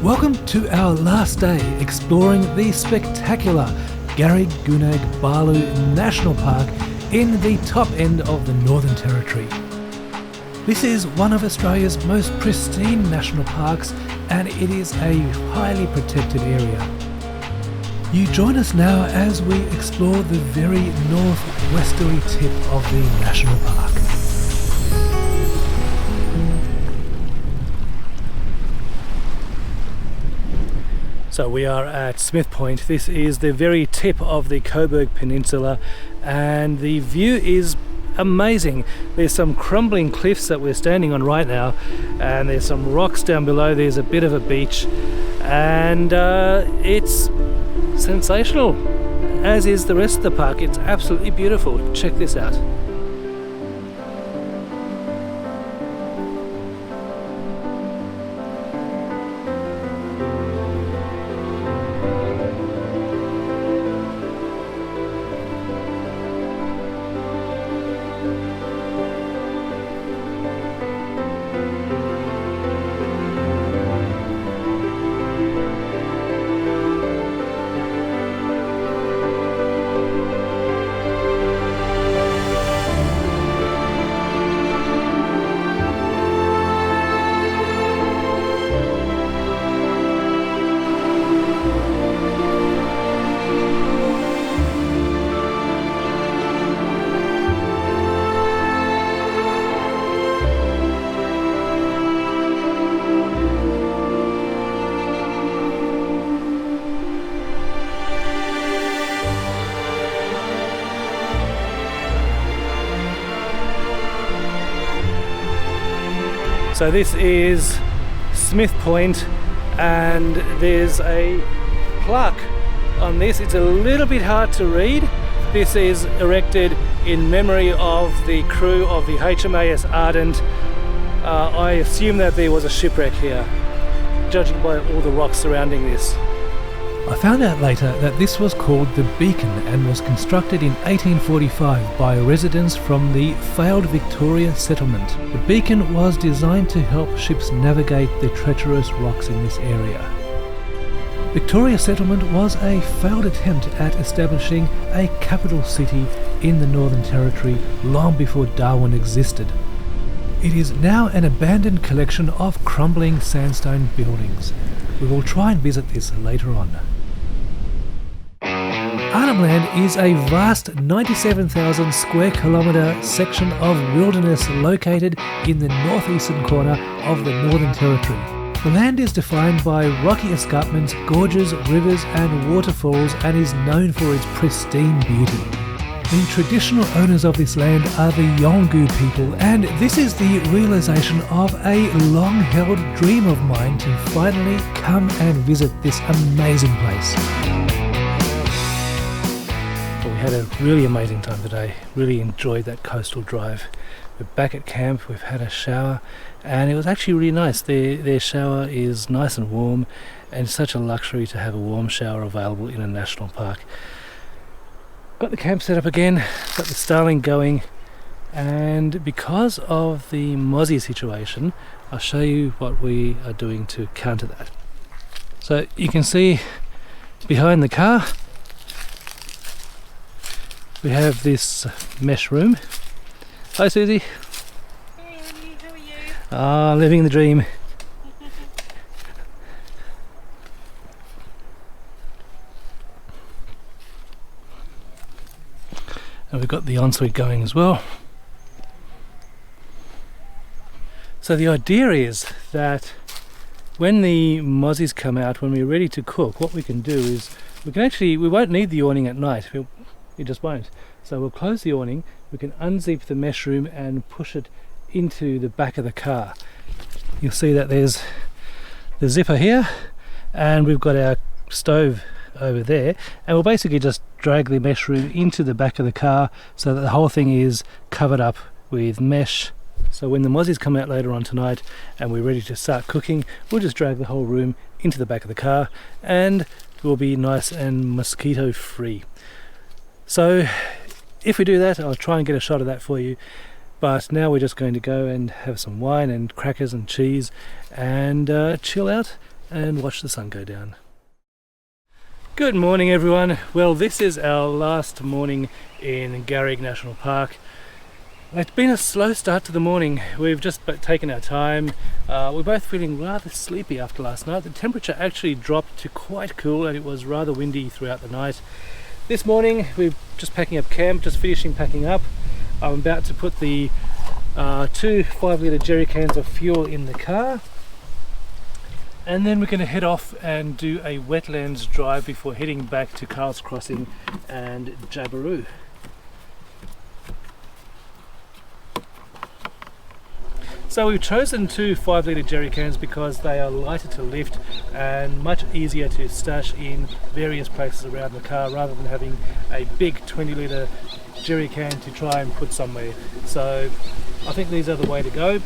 Welcome to our last day exploring the spectacular Garig Gunak Barlu National Park in the top end of the Northern Territory. This is one of Australia's most pristine national parks, and it is a highly protected area. You join us now as we explore the very northwesterly tip of the national park. So we are at Smith Point. This is the very tip of the Coburg Peninsula, and the view is amazing. There's some crumbling cliffs that we're standing on right now, and there's some rocks down below. There's a bit of a beach, and it's sensational, as is the rest of the park. It's absolutely beautiful. Check this out. So this is Smith Point, and there's a plaque on this. It's a little bit hard to read. This is erected in memory of the crew of the HMAS Ardent. I assume that there was a shipwreck here, judging by all the rocks surrounding this. I found out later that this was called the Beacon and was constructed in 1845 by residents from the failed Victoria settlement. The beacon was designed to help ships navigate the treacherous rocks in this area. Victoria settlement was a failed attempt at establishing a capital city in the Northern Territory long before Darwin existed. It is now an abandoned collection of crumbling sandstone buildings. We will try and visit this later on. Arnhem Land is a vast 97,000 square kilometre section of wilderness located in the northeastern corner of the Northern Territory. The land is defined by rocky escarpments, gorges, rivers and waterfalls, and is known for its pristine beauty. The traditional owners of this land are the Yolngu people, and this is the realisation of a long-held dream of mine to finally come and visit this amazing place. We had a really amazing time today. Really enjoyed that coastal drive. We're back at camp, we've had a shower, and it was actually really nice. Their shower is nice and warm, and it's such a luxury to have a warm shower available in a national park. Got the camp set up again, got the starling going, and because of the mozzie situation, I'll show you what we are doing to counter that. So you can see behind the car we have this mesh room. Hi Susie. Hey Annie, how are you? Ah, living the dream. And we've got the ensuite going as well. So the idea is that when the mozzies come out, when we're ready to cook, what we can do is we won't need the awning at night. We just won't. So we'll close the awning, we can unzip the mesh room and push it into the back of the car. You'll see that there's the zipper here, and we've got our stove over there, and we'll basically just drag the mesh room into the back of the car so that the whole thing is covered up with mesh. So when the mozzies come out later on tonight and we're ready to start cooking, we'll just drag the whole room into the back of the car and we'll be nice and mosquito free. So if we do that, I'll try and get a shot of that for you. But now we're just going to go and have some wine and crackers and cheese and chill out and watch the sun go down. Good morning everyone. Well, this is our last morning in Garig National Park. It's been a slow start to the morning. We've just taken our time. We're both feeling rather sleepy after last night. The temperature actually dropped to quite cool and it was rather windy throughout the night. This morning we're just packing up camp, just finishing packing up. I'm about to put the 2 5-litre jerry cans of fuel in the car. And then we're going to head off and do a wetlands drive before heading back to Cahills Crossing and Jabiru. So we've chosen 2 5-litre jerry cans because they are lighter to lift and much easier to stash in various places around the car rather than having a big 20-litre jerry can to try and put somewhere. So I think these are the way to go.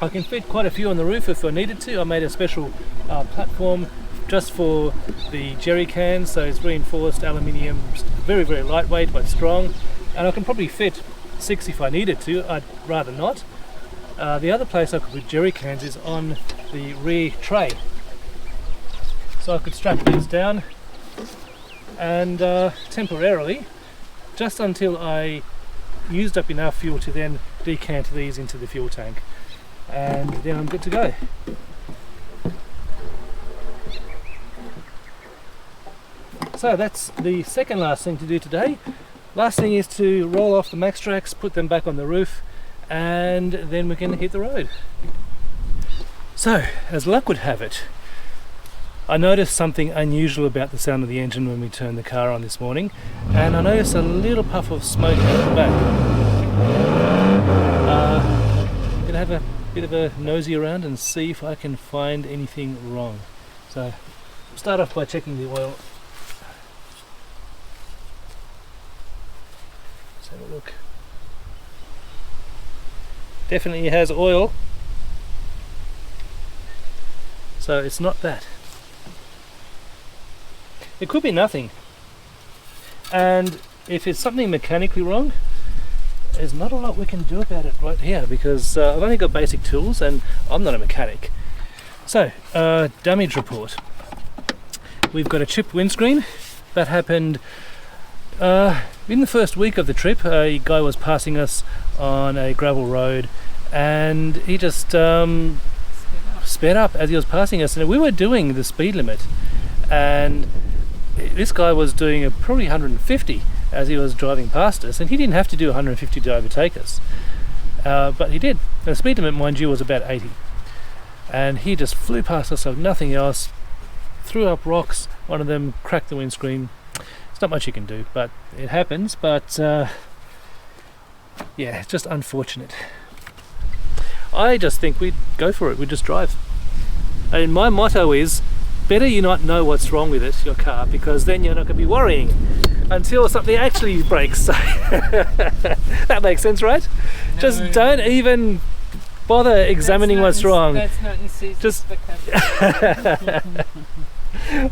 I can fit quite a few on the roof if I needed to. I made a special platform just for the jerry cans, so it's reinforced aluminium, very lightweight but strong, and I can probably fit 6 if I needed to. I'd rather not. The other place I could put jerry cans is on the rear tray, so I could strap these down and temporarily, just until I used up enough fuel to then decant these into the fuel tank, and then I'm good to go. So that's the second last thing to do today. Last thing is to roll off the max tracks, put them back on the roof, and then we can hit the road. So, as luck would have it, I noticed something unusual about the sound of the engine when we turned the car on this morning, and I noticed a little puff of smoke at the back. I'm gonna have a bit of a nosy around and see if I can find anything wrong. So, start off by checking the oil. Let's have a look. Definitely has oil, so it's not that. It could be nothing, and if it's something mechanically wrong, there's not a lot we can do about it right here because I've only got basic tools and I'm not a mechanic. So, damage report. We've got a chipped windscreen. That happened in the first week of the trip. A guy was passing us on a gravel road and he just sped up as he was passing us, and we were doing the speed limit, and this guy was doing probably 150 as he was driving past us, and he didn't have to do 150 to overtake us, but he did. The speed limit, mind you, was about 80, and he just flew past us like nothing else, threw up rocks. One of them cracked the windscreen. It's not much you can do, but it happens. But yeah, it's just unfortunate. I just think we'd go for it. We'd just drive. And my motto is, better you not know what's wrong with it, your car, because then you're not going to be worrying until something actually breaks. That makes sense, right? No. Just don't even bother examining what's wrong. That's not in season. Just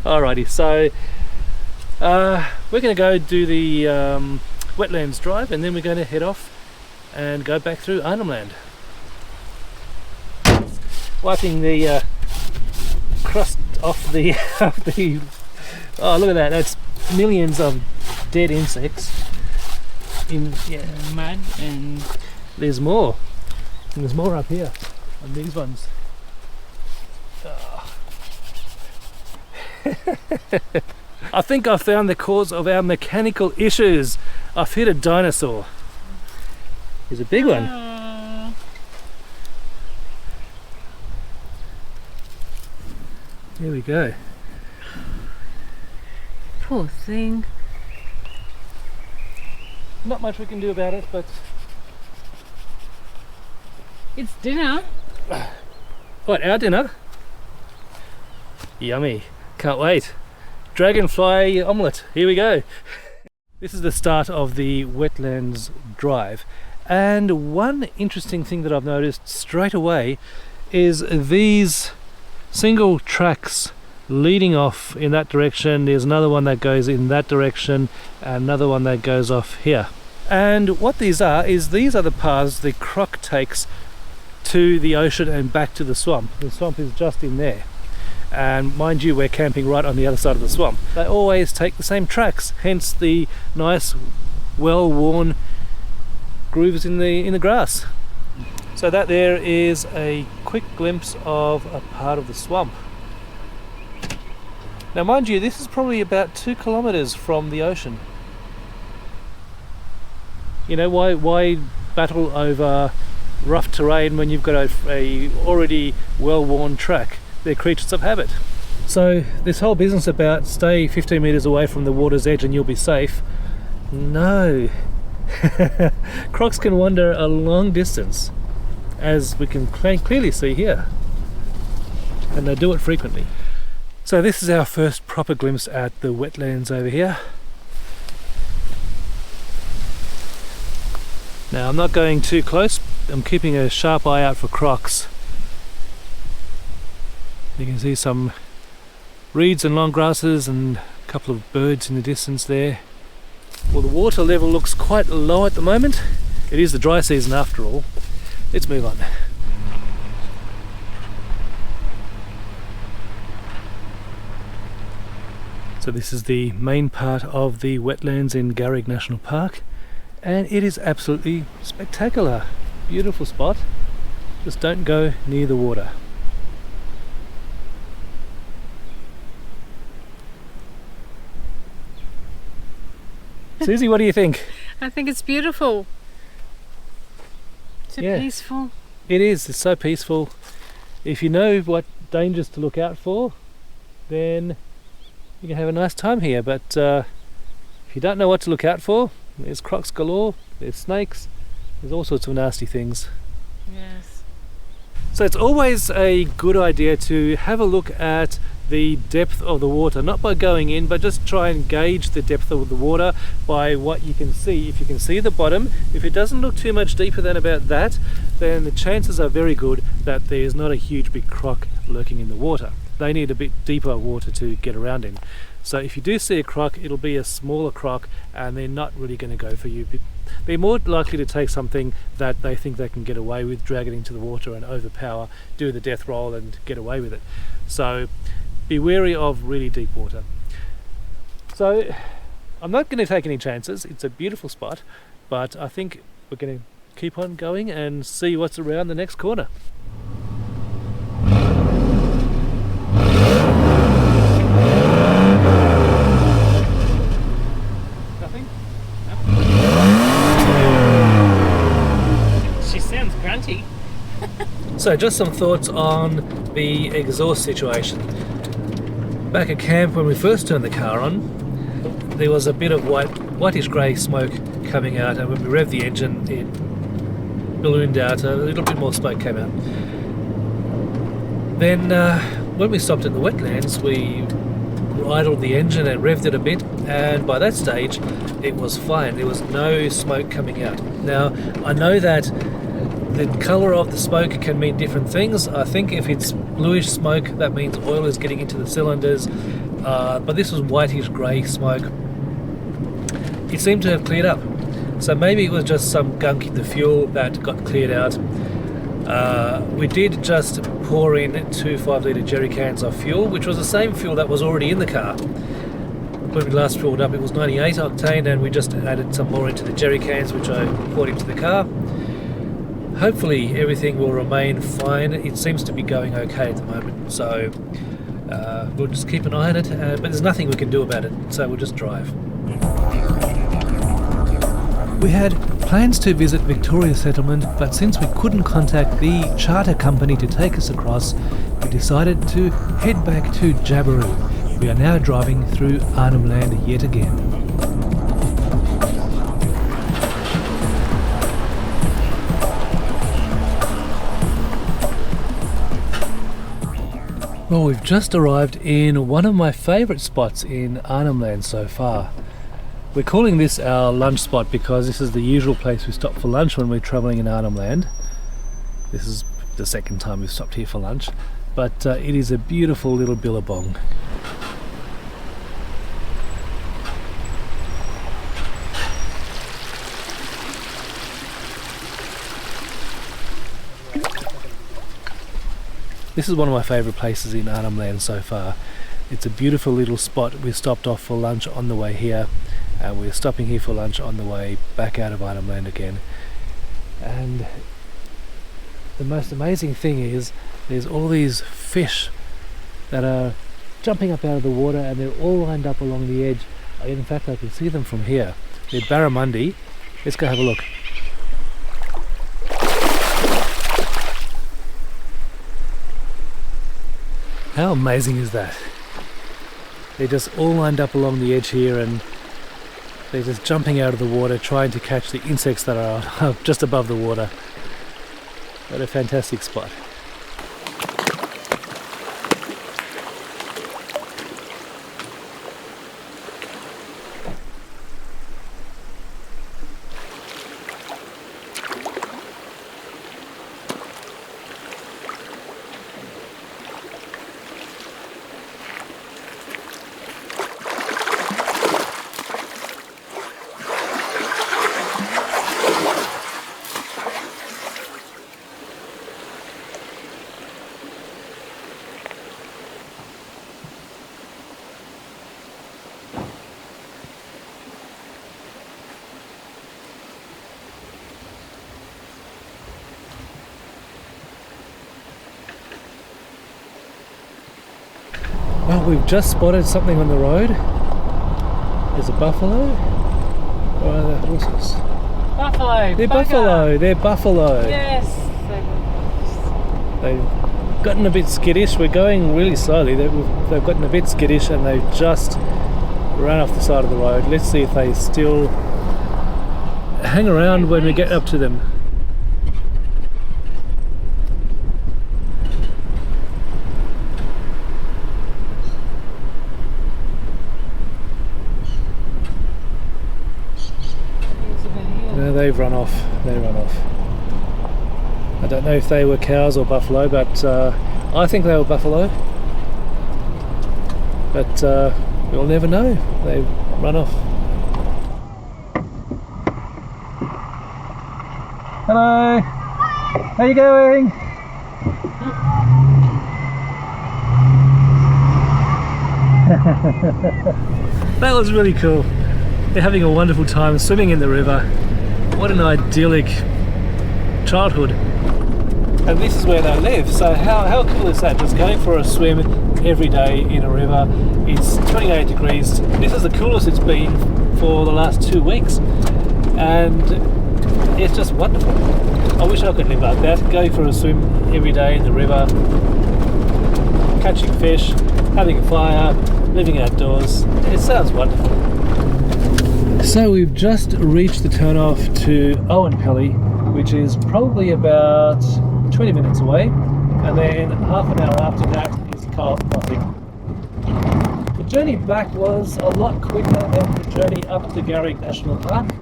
alrighty, so we're going to go do the wetlands drive, and then we're going to head off and go back through Arnhem Land. Wiping the crust off the, oh, look at that, that's millions of dead insects in mud, and there's more. And there's more up here on these ones. Oh. I think I found the cause of our mechanical issues. I've hit a dinosaur. Here's a big one. There we go. Poor thing. Not much we can do about it, but it's dinner. What, our dinner? Yummy. Can't wait. Dragonfly omelette. Here we go. This is the start of the wetlands drive. And one interesting thing that I've noticed straight away is these single tracks leading off in that direction. There's another one that goes in that direction, and another one that goes off here. And what these are is these are the paths the croc takes to the ocean and back to the swamp. The swamp is just in there. and mind you, we're camping right on the other side of the swamp. They always take the same tracks, hence the nice, well-worn grooves in the grass. So that there is a quick glimpse of a part of the swamp. Now mind you, this is probably about 2 kilometres from the ocean. You know, why battle over rough terrain when you've got a already well-worn track? They're creatures of habit. So this whole business about stay 15 metres away from the water's edge and you'll be safe, no. Crocs can wander a long distance, as we can clearly see here, and they do it frequently. So this is our first proper glimpse at the wetlands over here. Now I'm not going too close, I'm keeping a sharp eye out for crocs. You can see some reeds and long grasses and a couple of birds in the distance there. Well, the water level looks quite low at the moment. It is the dry season after all. Let's move on. So this is the main part of the wetlands in Garig National Park, and it is absolutely spectacular. Beautiful spot. Just don't go near the water. Susie, what do you think? I think it's beautiful. So Yeah. peaceful. It is, it's so peaceful. If you know what dangers to look out for, then you can have a nice time here. But if you don't know what to look out for, there's crocs galore, there's snakes, there's all sorts of nasty things. Yes. So it's always a good idea to have a look at the depth of the water, not by going in, but just try and gauge the depth of the water by what you can see. If you can see the bottom, if it doesn't look too much deeper than about that, then the chances are very good that there's not a huge big croc lurking in the water. They need a bit deeper water to get around in. So if you do see a croc, it'll be a smaller croc and they're not really going to go for you. They're more likely to take something that they think they can get away with, drag it into the water and overpower, do the death roll and get away with it. So be wary of really deep water. So I'm not going to take any chances. It's a beautiful spot, but I think we're going to keep on going and see what's around the next corner. Nothing? She sounds grunty. So just some thoughts on the exhaust situation. Back at camp, when we first turned the car on, there was a bit of whitish grey smoke coming out, and when we revved the engine it ballooned out, a little bit more smoke came out. Then when we stopped at the wetlands, we idled the engine and revved it a bit, and by that stage it was fine. There was no smoke coming out. Now I know that the colour of the smoke can mean different things. I think if it's bluish smoke, that means oil is getting into the cylinders, but this was whitish grey smoke. It seemed to have cleared up, so maybe it was just some gunk in the fuel that got cleared out. We did just pour in 2 5-litre jerry cans of fuel, which was the same fuel that was already in the car. When we last filled up it was 98 octane, and we just added some more into the jerry cans, which I poured into the car. Hopefully everything will remain fine. It seems to be going okay at the moment, so we'll just keep an eye on it, but there's nothing we can do about it, so we'll just drive. We had plans to visit Victoria Settlement, but since we couldn't contact the charter company to take us across, we decided to head back to Jabiru. We are now driving through Arnhem Land yet again. Well, we've just arrived in one of my favourite spots in Arnhem Land so far. We're calling this our lunch spot because this is the usual place we stop for lunch when we're travelling in Arnhem Land. This is the second time we've stopped here for lunch, but it is a beautiful little billabong. This is one of my favourite places in Arnhem Land so far. It's a beautiful little spot. We stopped off for lunch on the way here. We're stopping here for lunch on the way back out of Arnhem Land again. And the most amazing thing is there's all these fish that are jumping up out of the water, and they're all lined up along the edge. In fact, I can see them from here. They're barramundi. Let's go have a look. How amazing is that? They're just all lined up along the edge here, and they're just jumping out of the water trying to catch the insects that are just above the water. What a fantastic spot. Well, we've just spotted something on the road. There's a buffalo. Or are they horses? Buffalo. They're bugger. buffalo. They're buffalo. Yes. They've gotten a bit skittish. We're going really slowly. They've gotten a bit skittish, and they've just run off the side of the road. Let's see if they still hang around when we get up to them. No, they've run off. They run off. I don't know if they were cows or buffalo, but I think they were buffalo. But we'll never know. They run off. Hello. How you going? That was really cool. They're having a wonderful time swimming in the river. What an idyllic childhood. And this is where they live, so how cool is that? Just going for a swim every day in a river. It's 28 degrees. This is the coolest it's been for the last 2 weeks, and it's just wonderful. I wish I could live like that, going for a swim every day in the river, catching fish, having a fire, living outdoors. It sounds wonderful. So we've just reached the turnoff to Owenpelly, which is probably about 20 minutes away, and then half an hour after that is Cahills Crossing. The journey back was a lot quicker than the journey up to Garig National Park,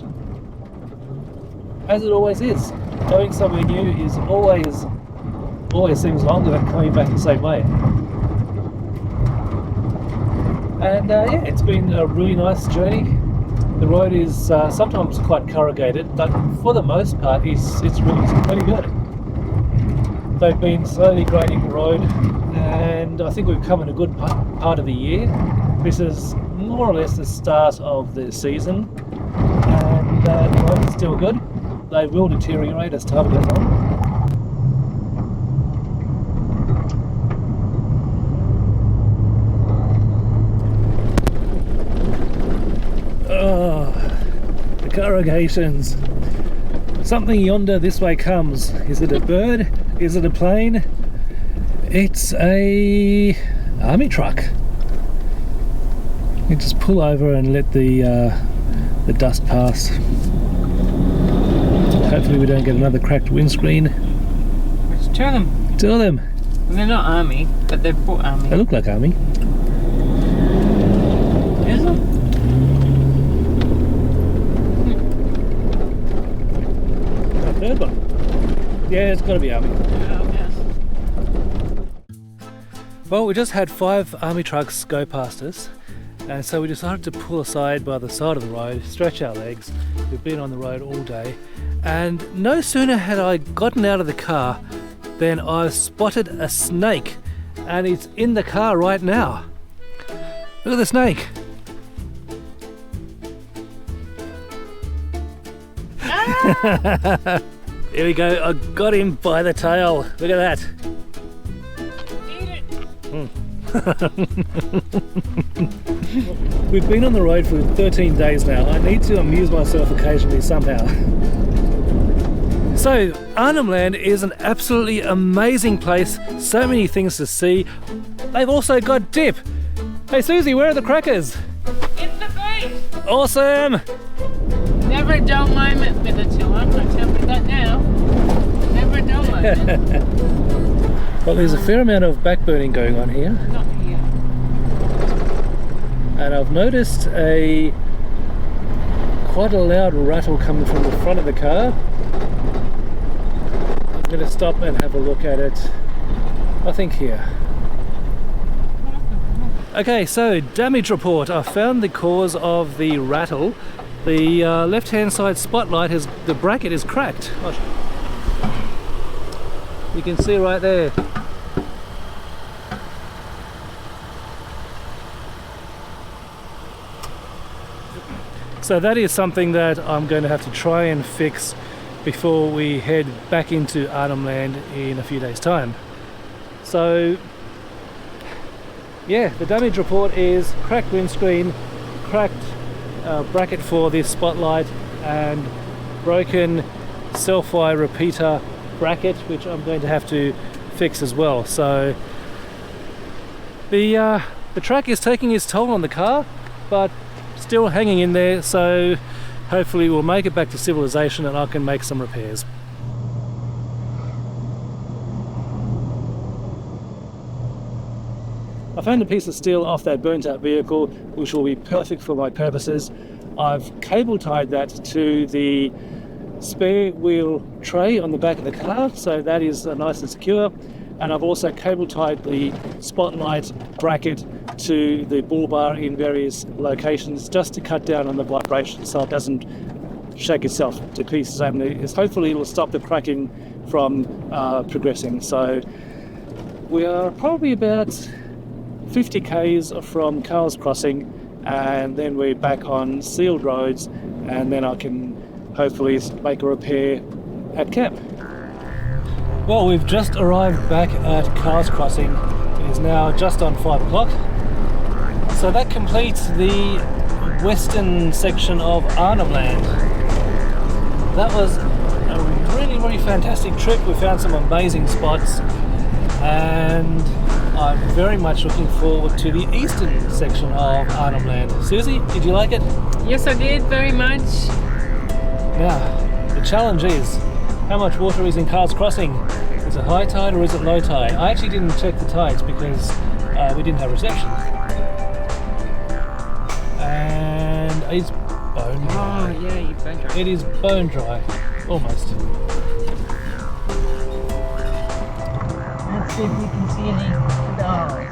as it always is. Going somewhere new is always seems longer than coming back the same way. And yeah, it's been a really nice journey. The road is sometimes quite corrugated, but for the most part it's really good. They've been slowly grading the road, and I think we've come in a good part of the year. This is more or less the start of the season, and the road is still good. They will deteriorate as time goes on. Oh, the corrugations. Something yonder this way comes. Is it a bird? Is it a plane? It's a army truck. You just pull over and let the dust pass. Hopefully we don't get another cracked windscreen. There's two of them. Two of them. And they're not army, but they're for army. They look like army. Is it? Third one. Yeah, it's got to be army. Yes. Well, we just had 5 army trucks go past us, and so we decided to pull aside by the side of the road, stretch our legs. We've been on the road all day, and no sooner had I gotten out of the car then I've spotted a snake, and it's in the car right now. Look at the snake. Here we go, I got him by the tail. Look at that. Eat it. We've been on the road for 13 days now. I need to amuse myself occasionally somehow. So, Arnhem Land is an absolutely amazing place. So many things to see. They've also got dip. Hey Susie, where are the crackers? In the base. Awesome! Never a dull moment with a tiller. I tell you that now. Never a dull moment. Well, there's a fair amount of backburning going on here. Not here. And I've noticed quite a loud rattle coming from the front of the car. I'm going to stop and have a look at it, I think here. Okay, so damage report. I found the cause of the rattle. The left hand side spotlight the bracket is cracked. You can see right there. So that is something that I'm going to have to try and fix before we head back into Arnhem Land in a few days' time. So yeah, the damage report is cracked windscreen, cracked bracket for this spotlight, and broken self-fire repeater bracket, which I'm going to have to fix as well. So the track is taking its toll on the car, but still hanging in there, so hopefully we'll make it back to civilization and I can make some repairs. I found a piece of steel off that burnt out vehicle which will be perfect for my purposes. I've cable tied that to the spare wheel tray on the back of the car, so that is nice and secure. And I've also cable tied the spotlight bracket to the bull bar in various locations just to cut down on the vibration so it doesn't shake itself to pieces. And hopefully it will stop the cracking from progressing. So we are probably about 50 k's from Cahills Crossing, and then we're back on sealed roads, and then I can hopefully make a repair at camp. Well, we've just arrived back at Cahills Crossing. It is now just on 5 o'clock. So that completes the western section of Arnhem Land. That was a really, really fantastic trip. We found some amazing spots, and I'm very much looking forward to the eastern section of Arnhem Land. Susie, did you like it? Yes, I did, very much. Now, the challenge is, how much water is in Cahills Crossing? Is it high tide or is it low tide? I actually didn't check the tides because we didn't have reception. And it's bone dry. Oh, yeah, you bone dry. It is bone dry, almost. Let's see if we can see any dogs.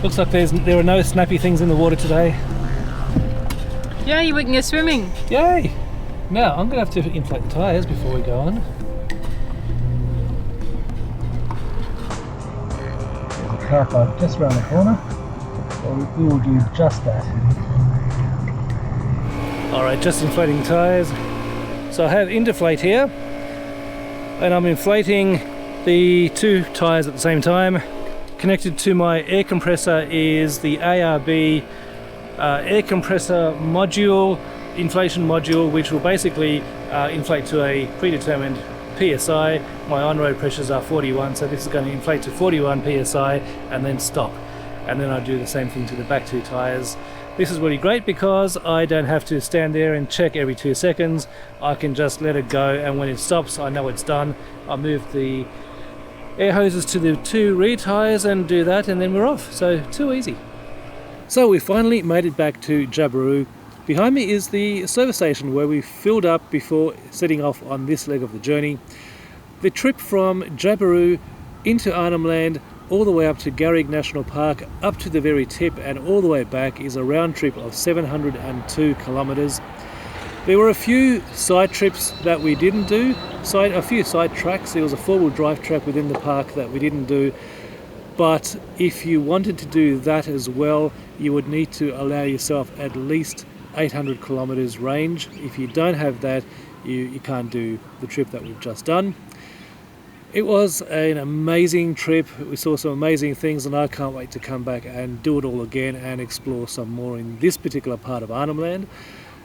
Looks like there are no snappy things in the water today. Yay, we can go swimming. Yay! Now, I'm going to have to inflate the tyres before we go on. There's a car park just around the corner, so we will do just that. Alright, just inflating tyres. So I have Indeflate here, and I'm inflating the two tyres at the same time. Connected to my air compressor is the ARB air compressor module, inflation module, which will basically inflate to a predetermined PSI. My on-road pressures are 41, so this is going to inflate to 41 PSI and then stop. And then I do the same thing to the back two tyres. This is really great because I don't have to stand there and check every 2 seconds. I can just let it go, and when it stops I know it's done. I move the air hoses to the two rear tyres and do that, and then we're off. So too easy. So we finally made it back to Jabiru. Behind me is the service station where we filled up before setting off on this leg of the journey. The trip from Jabiru into Arnhem Land all the way up to Garig National Park, up to the very tip and all the way back is a round trip of 702 kilometres. There were a few side trips that we didn't do, a few side tracks. There was a four-wheel drive track within the park that we didn't do, but if you wanted to do that as well, you would need to allow yourself at least 800 kilometres range. If you don't have that, you can't do the trip that we've just done. It was an amazing trip. We saw some amazing things and I can't wait to come back and do it all again and explore some more in this particular part of Arnhem Land.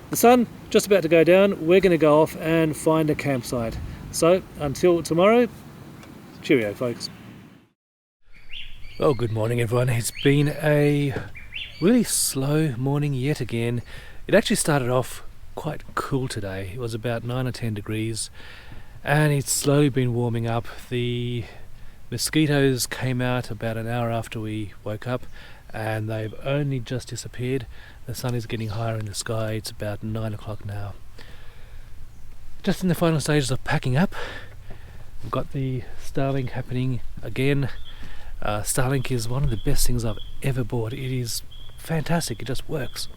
The sun just about to go down. We're going to go off and find a campsite. So until tomorrow, cheerio folks. Well, good morning everyone. It's been a really slow morning yet again. It actually started off quite cool today. It was about 9 or 10 degrees and it's slowly been warming up. The mosquitoes came out about an hour after we woke up and they've only just disappeared. The sun is getting higher in the sky. It's about 9 o'clock now. Just in the final stages of packing up. We've got the Starlink happening again. Starlink is one of the best things I've ever bought. It is fantastic. It just works.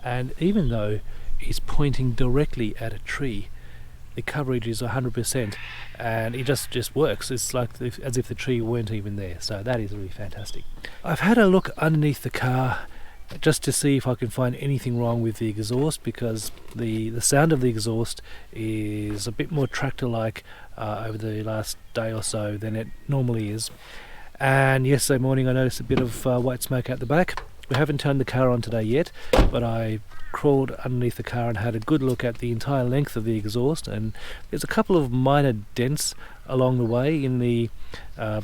And even though it's pointing directly at a tree, the coverage is 100% and it just works. It's like as if the tree weren't even there. So that is really fantastic. I've had a look underneath the car just to see if I can find anything wrong with the exhaust, because the sound of the exhaust is a bit more tractor-like over the last day or so than it normally is. And yesterday morning I noticed a bit of white smoke out the back. We haven't turned the car on today yet, but I crawled underneath the car and had a good look at the entire length of the exhaust, and there's a couple of minor dents along the way in the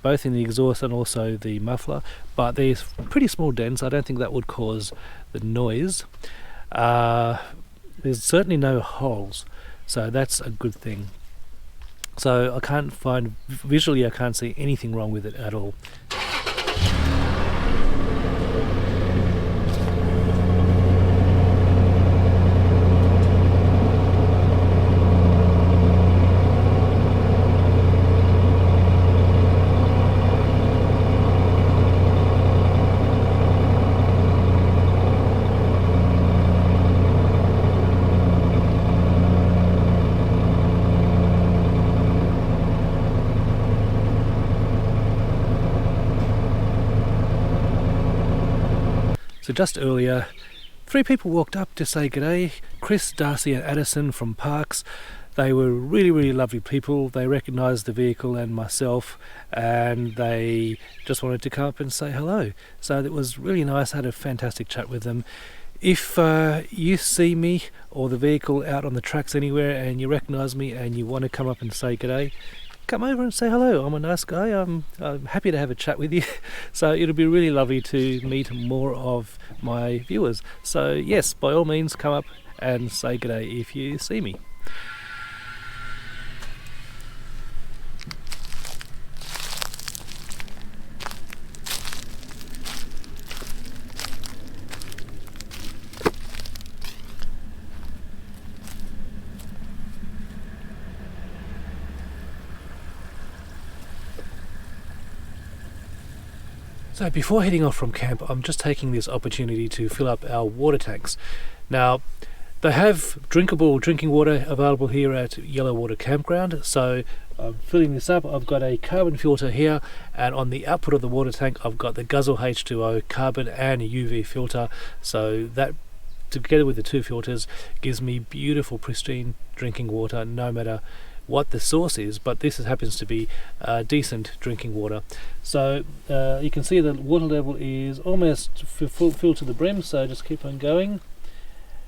both in the exhaust and also the muffler, but there's pretty small dents. I don't think that would cause the noise. There's certainly no holes, so that's a good thing. So I can't find, visually I can't see anything wrong with it at all. So just earlier, 3 people walked up to say g'day. Chris, Darcy and Addison from Parks. They were really lovely people. They recognised the vehicle and myself and they just wanted to come up and say hello. So it was really nice. I had a fantastic chat with them. If you see me or the vehicle out on the tracks anywhere and you recognise me and you want to come up and say g'day, come over and say hello. I'm a nice guy. I'm happy to have a chat with you. So it'll be really lovely to meet more of my viewers. So yes, by all means come up and say g'day if you see me. So before heading off from camp, I'm just taking this opportunity to fill up our water tanks. Now, they have drinkable drinking water available here at Yellow Water Campground, so I'm filling this up. I've got a carbon filter here, and on the output of the water tank I've got the Guzzle H2O carbon and UV filter, so that together with the 2 filters gives me beautiful pristine drinking water no matter what the source is, but this happens to be decent drinking water. So you can see the water level is almost full to the brim, so just keep on going,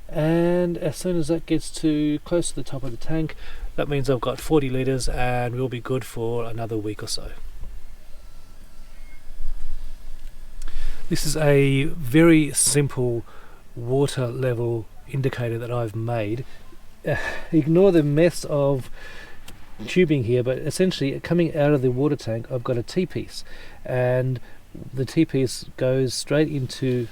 and as soon as that gets to close to the top of the tank, that means I've got 40 litres and we'll be good for another week or so. This is a very simple water level indicator that I've made. Ignore the mess of tubing here, but essentially coming out of the water tank I've got a T-piece, and the T-piece goes straight into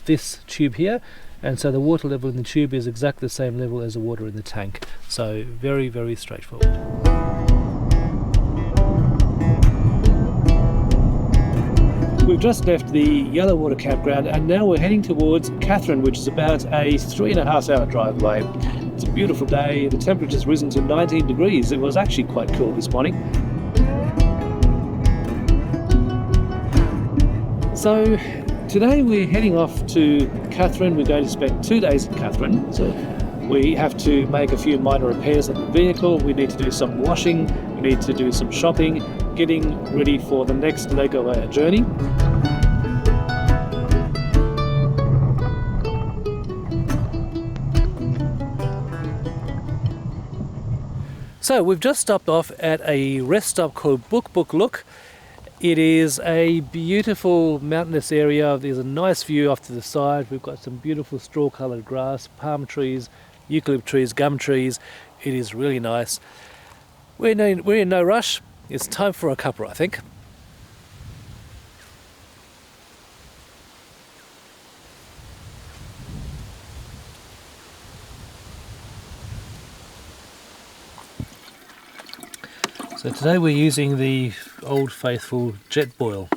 this tube here, and so the water level in the tube is exactly the same level as the water in the tank. So very, very straightforward. We've just left the Yellow Water campground and now we're heading towards Katherine, which is about a 3.5 hour drive away. It's a beautiful day. The temperature's risen to 19 degrees. It was actually quite cool this morning. So today we're heading off to Katherine. We're going to spend 2 days in Katherine. So we have to make a few minor repairs on the vehicle. We need to do some washing. We need to do some shopping, getting ready for the next leg of our journey. So we've just stopped off at a rest stop called Book Look. It is a beautiful mountainous area. There's a nice view off to the side. We've got some beautiful straw-coloured grass, palm trees, eucalypt trees, gum trees. It is really nice. We're in no rush. It's time for a cuppa, I think. So today we're using the old faithful jet boil.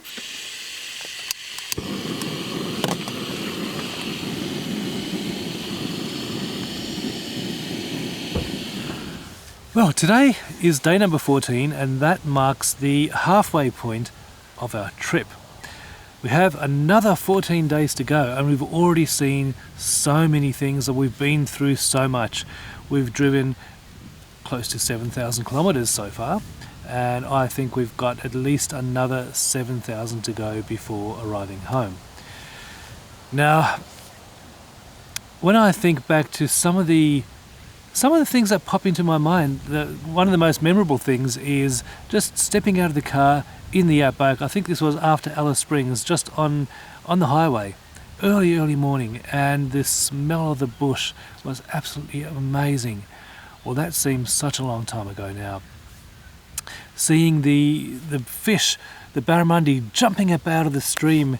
Well, today is day number 14 and that marks the halfway point of our trip. We have another 14 days to go and we've already seen so many things and we've been through so much. We've driven close to 7,000 kilometres so far, and I think we've got at least another 7,000 to go before arriving home. Now, when I think back to some of the things that pop into my mind, one of the most memorable things is just stepping out of the car in the outback. I think this was after Alice Springs, just on the highway, early morning, and the smell of the bush was absolutely amazing. Well, that seems such a long time ago now. Seeing the fish, the barramundi, jumping up out of the stream,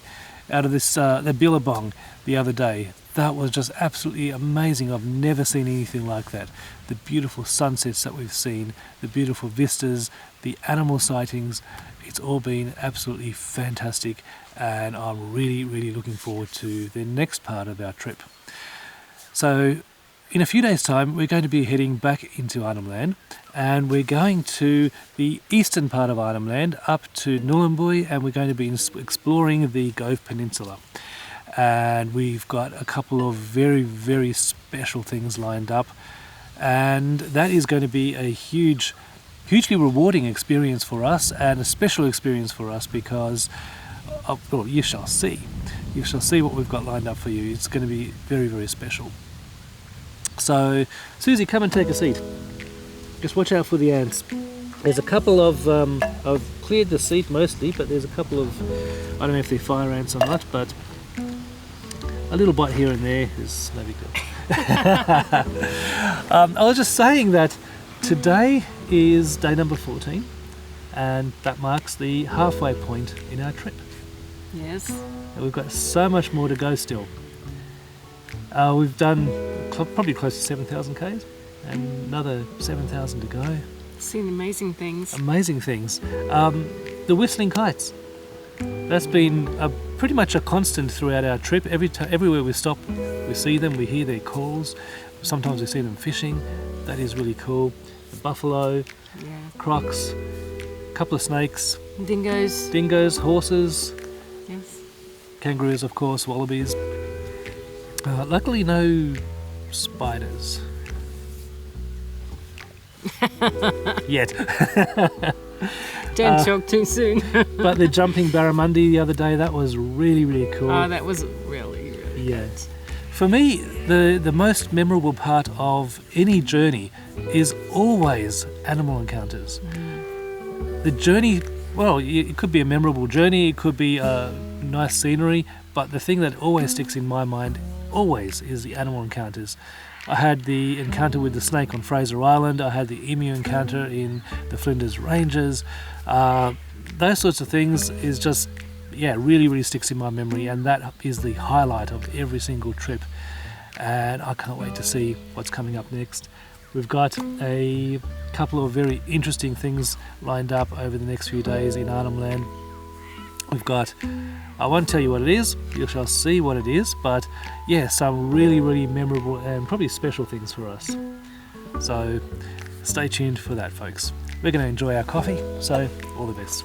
out of the billabong the other day, that was just absolutely amazing. I've never seen anything like that. The beautiful sunsets that we've seen, the beautiful vistas, the animal sightings, it's all been absolutely fantastic, and I'm really looking forward to the next part of our trip. So in a few days' time, we're going to be heading back into Arnhem Land, and we're going to the eastern part of Arnhem Land, up to Nhulunbuy, and we're going to be exploring the Coburg Peninsula. And we've got a couple of very special things lined up, and that is going to be a hugely rewarding experience for us, and a special experience for us because, well, you shall see what we've got lined up for you. It's going to be very special. So, Susie, come and take a seat. Just watch out for the ants. There's a couple of, I've cleared the seat mostly, but there's a couple of, I don't know if they're fire ants or not, but a little bite here and there is no big deal. I was just saying that today is day number 14, and that marks the halfway point in our trip. Yes. And we've got so much more to go still. We've done probably close to 7,000 k's and another 7,000 to go. Seen amazing things. Amazing things. The whistling kites. That's been pretty much a constant throughout our trip. Everywhere we stop, we see them, we hear their calls. Sometimes we see them fishing. That is really cool. The buffalo, crocs, a couple of snakes. Dingoes, horses. Yes. Kangaroos, of course, wallabies. Luckily no spiders. Yet. Don't talk too soon. But the jumping barramundi the other day, that was really cool. Oh, that was really good. For me, the most memorable part of any journey is always animal encounters. The journey, well, it could be a memorable journey, it could be nice scenery, but the thing that always sticks in my mind always is the animal encounters. I had the encounter with the snake on Fraser Island, I had the emu encounter in the Flinders Ranges. Those sorts of things is just, really sticks in my memory, and that is the highlight of every single trip. and I can't wait to see what's coming up next. We've got a couple of very interesting things lined up over the next few days in Arnhem Land. We've got, I won't tell you what it is, you shall see what it is, but yeah, some really, really memorable and probably special things for us. So stay tuned for that, folks. We're going to enjoy our coffee, so all the best.